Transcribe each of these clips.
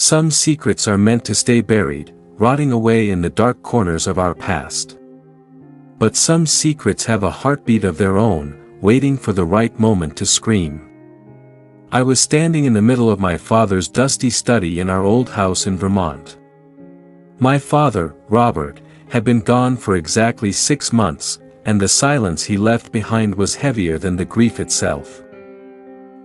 Some secrets are meant to stay buried, rotting away in the dark corners of our past. But some secrets have a heartbeat of their own, waiting for the right moment to scream. I was standing in the middle of my father's dusty study in our old house in Vermont. My father, Robert, had been gone for exactly 6 months, and the silence he left behind was heavier than the grief itself.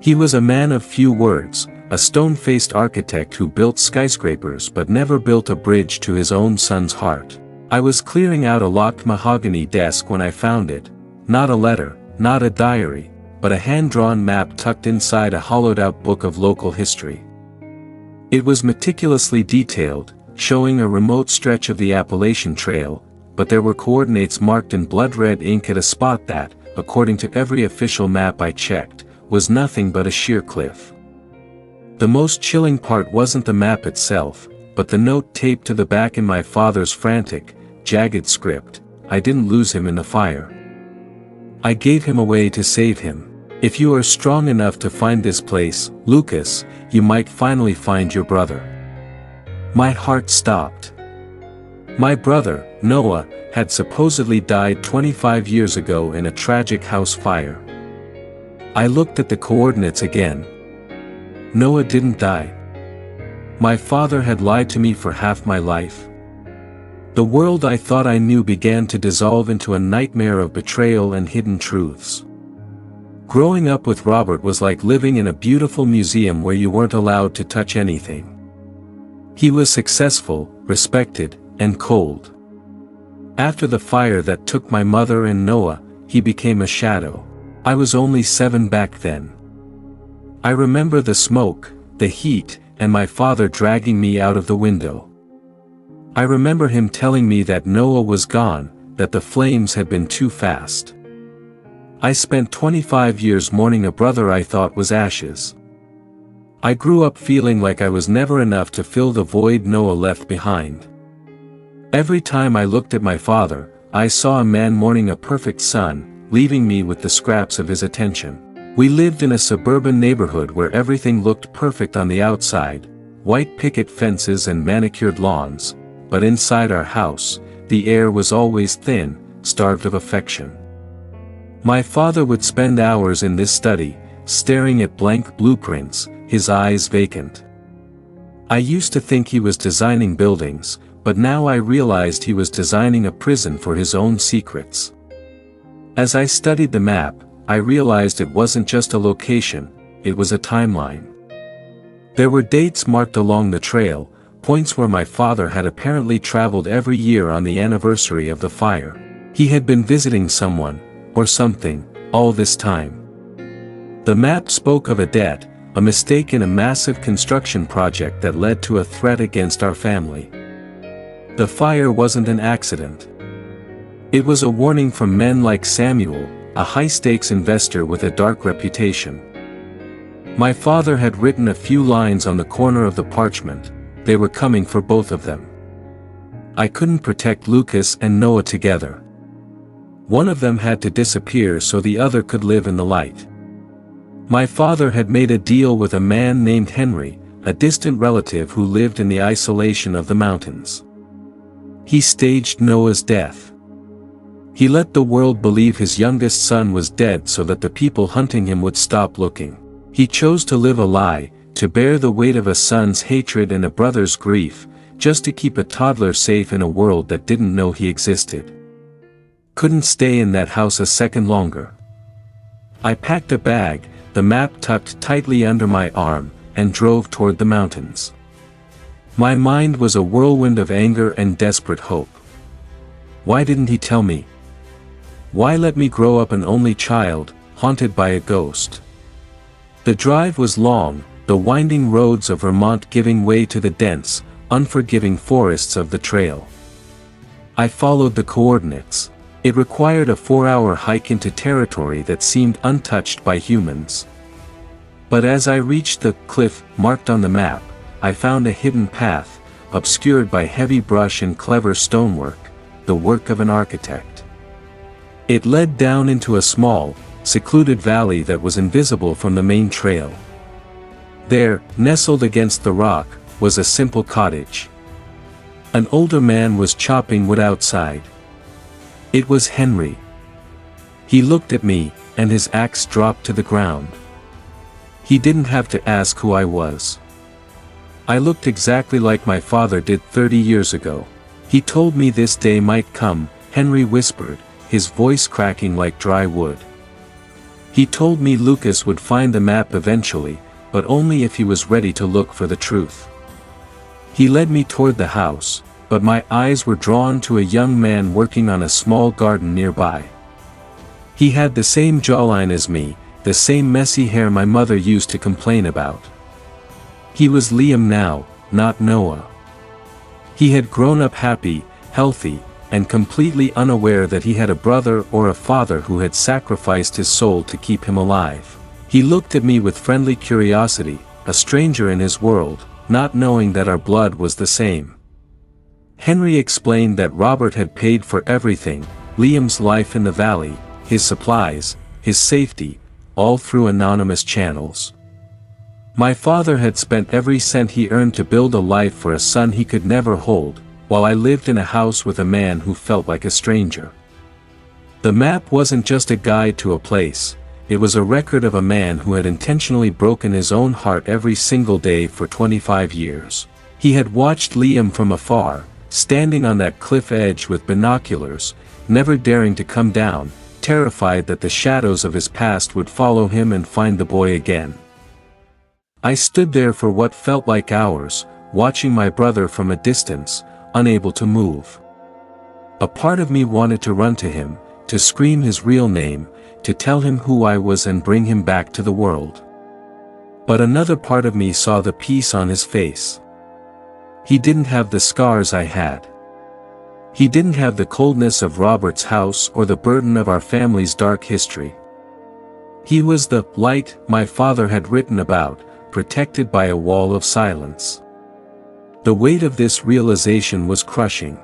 He was a man of few words, a stone-faced architect who built skyscrapers but never built a bridge to his own son's heart. I was clearing out a locked mahogany desk when I found it, not a letter, not a diary, but a hand-drawn map tucked inside a hollowed-out book of local history. It was meticulously detailed, showing a remote stretch of the Appalachian Trail, but there were coordinates marked in blood-red ink at a spot that, according to every official map I checked, was nothing but a sheer cliff. The most chilling part wasn't the map itself, but the note taped to the back in my father's frantic, jagged script. I didn't lose him in the fire. I gave him away to save him. If you are strong enough to find this place, Lucas, you might finally find your brother. My heart stopped. My brother, Noah, had supposedly died 25 years ago in a tragic house fire. I looked at the coordinates again. Noah didn't die. My father had lied to me for half my life. The world I thought I knew began to dissolve into a nightmare of betrayal and hidden truths. Growing up with Robert was like living in a beautiful museum where you weren't allowed to touch anything. He was successful, respected, and cold. After the fire that took my mother and Noah, he became a shadow. I was only 7 back then. I remember the smoke, the heat, and my father dragging me out of the window. I remember him telling me that Noah was gone, that the flames had been too fast. I spent 25 years mourning a brother I thought was ashes. I grew up feeling like I was never enough to fill the void Noah left behind. Every time I looked at my father, I saw a man mourning a perfect son, leaving me with the scraps of his attention. We lived in a suburban neighborhood where everything looked perfect on the outside, white picket fences and manicured lawns, but inside our house, the air was always thin, starved of affection. My father would spend hours in this study, staring at blank blueprints, his eyes vacant. I used to think he was designing buildings, but now I realized he was designing a prison for his own secrets. As I studied the map, I realized it wasn't just a location, it was a timeline. There were dates marked along the trail, points where my father had apparently traveled every year on the anniversary of the fire. He had been visiting someone, or something, all this time. The map spoke of a debt, a mistake in a massive construction project that led to a threat against our family. The fire wasn't an accident. It was a warning from men like Samuel, a high-stakes investor with a dark reputation. My father had written a few lines on the corner of the parchment. They were coming for both of them. I couldn't protect Lucas and Noah together. One of them had to disappear so the other could live in the light. My father had made a deal with a man named Henry, a distant relative who lived in the isolation of the mountains. He staged Noah's death. He let the world believe his youngest son was dead so that the people hunting him would stop looking. He chose to live a lie, to bear the weight of a son's hatred and a brother's grief, just to keep a toddler safe in a world that didn't know he existed. Couldn't stay in that house a second longer. I packed a bag, the map tucked tightly under my arm, and drove toward the mountains. My mind was a whirlwind of anger and desperate hope. Why didn't he tell me? Why let me grow up an only child, haunted by a ghost? The drive was long, the winding roads of Vermont giving way to the dense, unforgiving forests of the trail. I followed the coordinates. It required a 4-hour hike into territory that seemed untouched by humans. But as I reached the cliff marked on the map, I found a hidden path, obscured by heavy brush and clever stonework, the work of an architect. It led down into a small, secluded valley that was invisible from the main trail. There, nestled against the rock, was a simple cottage. An older man was chopping wood outside. It was Henry. He looked at me, and his axe dropped to the ground. He didn't have to ask who I was. I looked exactly like my father did 30 years ago. He told me this day might come, Henry whispered, his voice cracking like dry wood. He told me Lucas would find the map eventually, but only if he was ready to look for the truth. He led me toward the house, but my eyes were drawn to a young man working on a small garden nearby. He had the same jawline as me, the same messy hair my mother used to complain about. He was Liam now, not Noah. He had grown up happy, healthy, and completely unaware that he had a brother or a father who had sacrificed his soul to keep him alive. He looked at me with friendly curiosity, a stranger in his world, not knowing that our blood was the same. Henry explained that Robert had paid for everything, Liam's life in the valley, his supplies, his safety, all through anonymous channels. My father had spent every cent he earned to build a life for a son he could never hold, while I lived in a house with a man who felt like a stranger. The map wasn't just a guide to a place, it was a record of a man who had intentionally broken his own heart every single day for 25 years. He had watched Liam from afar, standing on that cliff edge with binoculars, never daring to come down, terrified that the shadows of his past would follow him and find the boy again. I stood there for what felt like hours, watching my brother from a distance, unable to move. A part of me wanted to run to him, to scream his real name, to tell him who I was and bring him back to the world. But another part of me saw the peace on his face. He didn't have the scars I had. He didn't have the coldness of Robert's house or the burden of our family's dark history. He was the light my father had written about, protected by a wall of silence. The weight of this realization was crushing.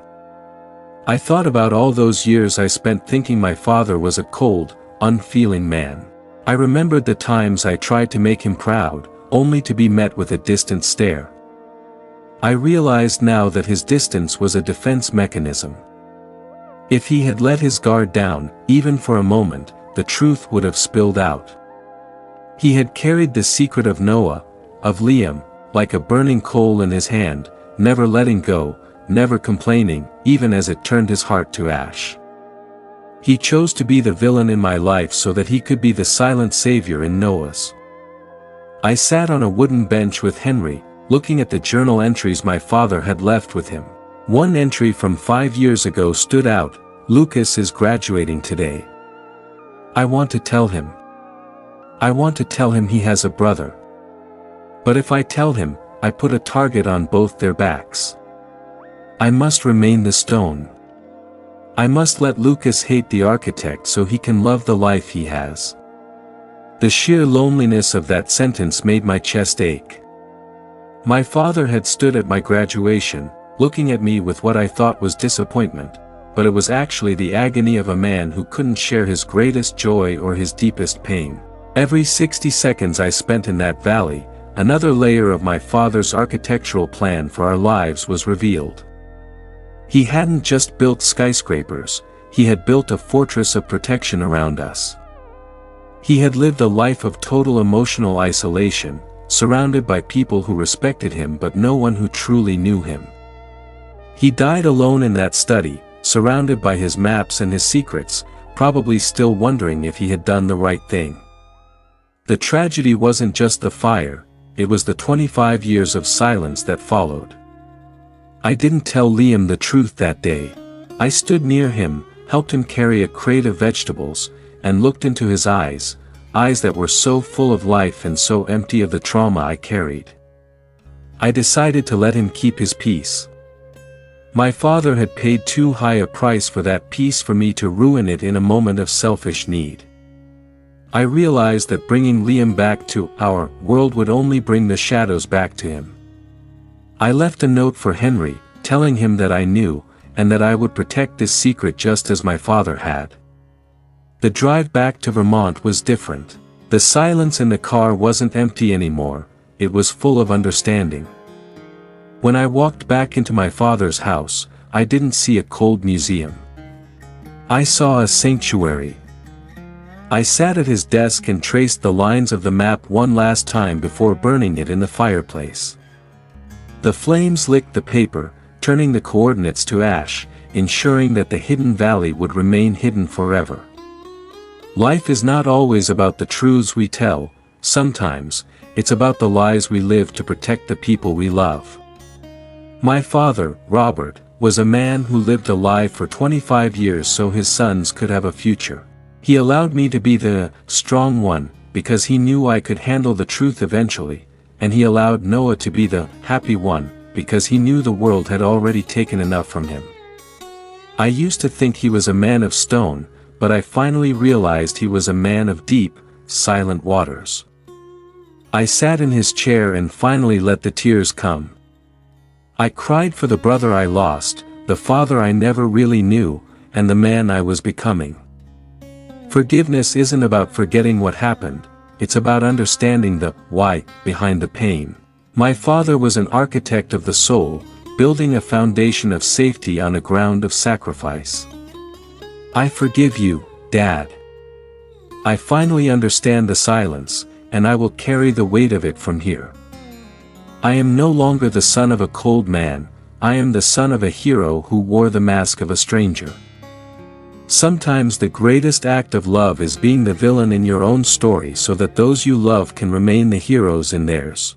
I thought about all those years I spent thinking my father was a cold, unfeeling man. I remembered the times I tried to make him proud, only to be met with a distant stare. I realized now that his distance was a defense mechanism. If he had let his guard down, even for a moment, the truth would have spilled out. He had carried the secret of Noah, of Liam, like a burning coal in his hand, never letting go, never complaining, even as it turned his heart to ash. He chose to be the villain in my life so that he could be the silent savior in Noah's. I sat on a wooden bench with Henry, looking at the journal entries my father had left with him. One entry from 5 years ago stood out: Lucas is graduating today. I want to tell him. I want to tell him he has a brother. But if I tell him, I put a target on both their backs. I must remain the stone. I must let Lucas hate the architect so he can love the life he has. The sheer loneliness of that sentence made my chest ache. My father had stood at my graduation, looking at me with what I thought was disappointment, but it was actually the agony of a man who couldn't share his greatest joy or his deepest pain. Every 60 seconds I spent in that valley, another layer of my father's architectural plan for our lives was revealed. He hadn't just built skyscrapers, he had built a fortress of protection around us. He had lived a life of total emotional isolation, surrounded by people who respected him but no one who truly knew him. He died alone in that study, surrounded by his maps and his secrets, probably still wondering if he had done the right thing. The tragedy wasn't just the fire, it was the 25 years of silence that followed. I didn't tell Liam the truth that day. I stood near him, helped him carry a crate of vegetables, and looked into his eyes that were so full of life and so empty of the trauma I carried. I decided to let him keep his peace. My father had paid too high a price for that peace for me to ruin it in a moment of selfish need. I realized that bringing Liam back to our world would only bring the shadows back to him. I left a note for Henry, telling him that I knew, and that I would protect this secret just as my father had. The drive back to Vermont was different. The silence in the car wasn't empty anymore, it was full of understanding. When I walked back into my father's house, I didn't see a cold museum. I saw a sanctuary. I sat at his desk and traced the lines of the map one last time before burning it in the fireplace. The flames licked the paper, turning the coordinates to ash, ensuring that the hidden valley would remain hidden forever. Life is not always about the truths we tell, sometimes, it's about the lies we live to protect the people we love. My father, Robert, was a man who lived a lie for 25 years so his sons could have a future. He allowed me to be the strong one, because he knew I could handle the truth eventually, and he allowed Noah to be the happy one, because he knew the world had already taken enough from him. I used to think he was a man of stone, but I finally realized he was a man of deep, silent waters. I sat in his chair and finally let the tears come. I cried for the brother I lost, the father I never really knew, and the man I was becoming. Forgiveness isn't about forgetting what happened, it's about understanding the why behind the pain. My father was an architect of the soul, building a foundation of safety on a ground of sacrifice. I forgive you, Dad. I finally understand the silence, and I will carry the weight of it from here. I am no longer the son of a cold man, I am the son of a hero who wore the mask of a stranger. Sometimes the greatest act of love is being the villain in your own story so that those you love can remain the heroes in theirs.